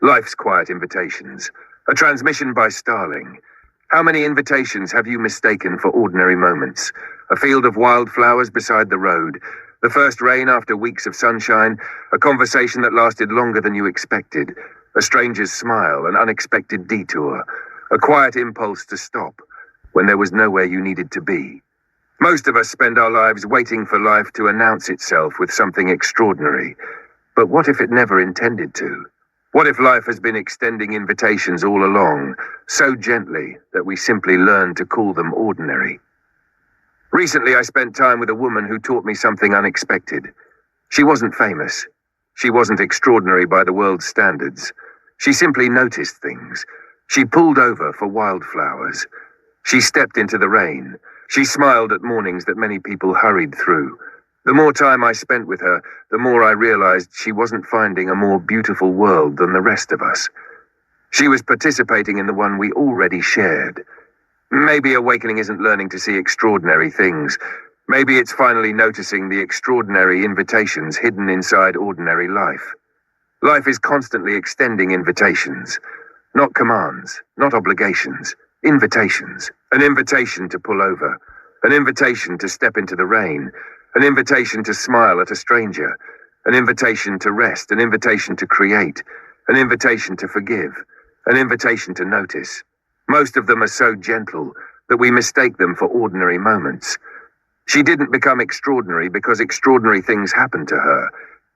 Life's Quiet Invitations. A transmission by Starling. How many invitations have you mistaken for ordinary moments? A field of wildflowers beside the road. The first rain after weeks of sunshine. A conversation that lasted longer than you expected. A stranger's smile, an unexpected detour. A quiet impulse to stop when there was nowhere you needed to be. Most of us spend our lives waiting for life to announce itself with something extraordinary. But what if it never intended to? What if life has been extending invitations all along, so gently that we simply learn to call them ordinary? Recently, I spent time with a woman who taught me something unexpected. She wasn't famous. She wasn't extraordinary by the world's standards. She simply noticed things. She pulled over for wildflowers. She stepped into the rain. She smiled at mornings that many people hurried through. The more time I spent with her, the more I realized she wasn't finding a more beautiful world than the rest of us. She was participating in the one we already shared. Maybe awakening isn't learning to see extraordinary things. Maybe it's finally noticing the extraordinary invitations hidden inside ordinary life. Life is constantly extending invitations. Not commands, not obligations. Invitations. An invitation to pull over. An invitation to step into the rain. An invitation to smile at a stranger. An invitation to rest. An invitation to create. An invitation to forgive. An invitation to notice. Most of them are so gentle that we mistake them for ordinary moments. She didn't become extraordinary because extraordinary things happened to her.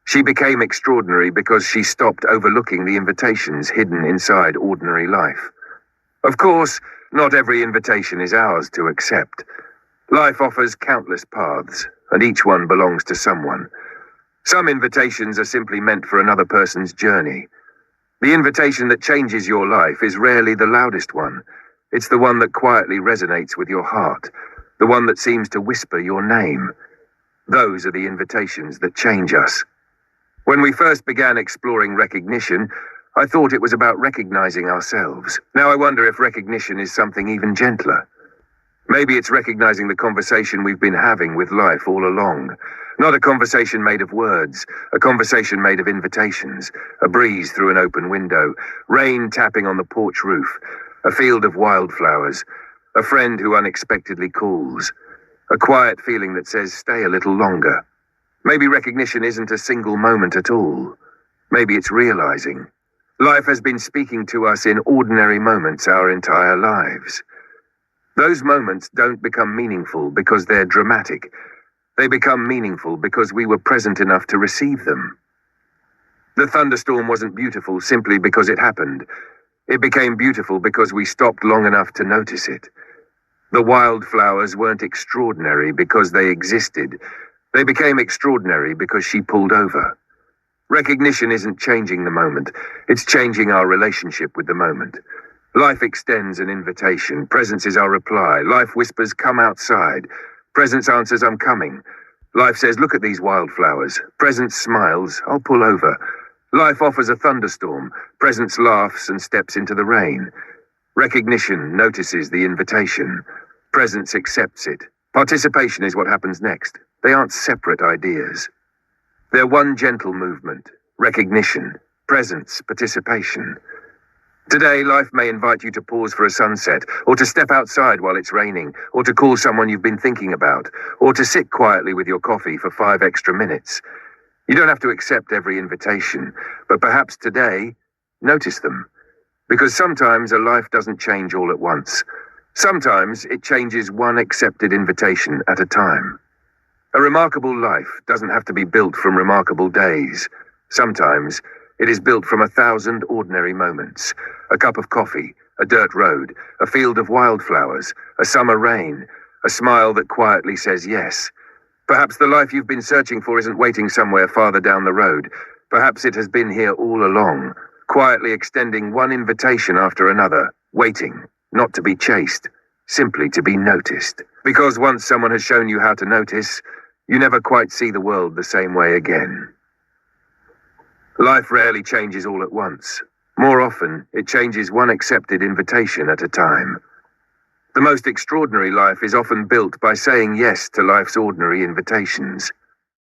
She became extraordinary because she stopped overlooking the invitations hidden inside ordinary life. Of course, not every invitation is ours to accept. Life offers countless paths, and each one belongs to someone. Some invitations are simply meant for another person's journey. The invitation that changes your life is rarely the loudest one. It's the one that quietly resonates with your heart, the one that seems to whisper your name. Those are the invitations that change us. When we first began exploring recognition, I thought it was about recognizing ourselves. Now I wonder if recognition is something even gentler. Maybe it's recognizing the conversation we've been having with life all along. Not a conversation made of words, a conversation made of invitations. A breeze through an open window, rain tapping on the porch roof, a field of wildflowers, a friend who unexpectedly calls, a quiet feeling that says, stay a little longer. Maybe recognition isn't a single moment at all. Maybe it's realizing. Life has been speaking to us in ordinary moments our entire lives. Those moments don't become meaningful because they're dramatic. They become meaningful because we were present enough to receive them. The thunderstorm wasn't beautiful simply because it happened. It became beautiful because we stopped long enough to notice it. The wildflowers weren't extraordinary because they existed. They became extraordinary because she pulled over. Recognition isn't changing the moment. It's changing our relationship with the moment. Life extends an invitation. Presence is our reply. Life whispers, come outside. Presence answers, I'm coming. Life says, look at these wildflowers. Presence smiles, I'll pull over. Life offers a thunderstorm. Presence laughs and steps into the rain. Recognition notices the invitation. Presence accepts it. Participation is what happens next. They aren't separate ideas. They're one gentle movement. Recognition, presence, participation. Today, life may invite you to pause for a sunset, or to step outside while it's raining, or to call someone you've been thinking about, or to sit quietly with your coffee for 5 extra minutes. You don't have to accept every invitation, but perhaps today, notice them. Because sometimes a life doesn't change all at once. Sometimes it changes one accepted invitation at a time. A remarkable life doesn't have to be built from remarkable days. Sometimes it is built from 1,000 ordinary moments. A cup of coffee, a dirt road, a field of wildflowers, a summer rain, a smile that quietly says yes. Perhaps the life you've been searching for isn't waiting somewhere farther down the road. Perhaps it has been here all along, quietly extending one invitation after another, waiting, not to be chased, simply to be noticed. Because once someone has shown you how to notice, you never quite see the world the same way again. Life rarely changes all at once. More often, it changes one accepted invitation at a time. The most extraordinary life is often built by saying yes to life's ordinary invitations.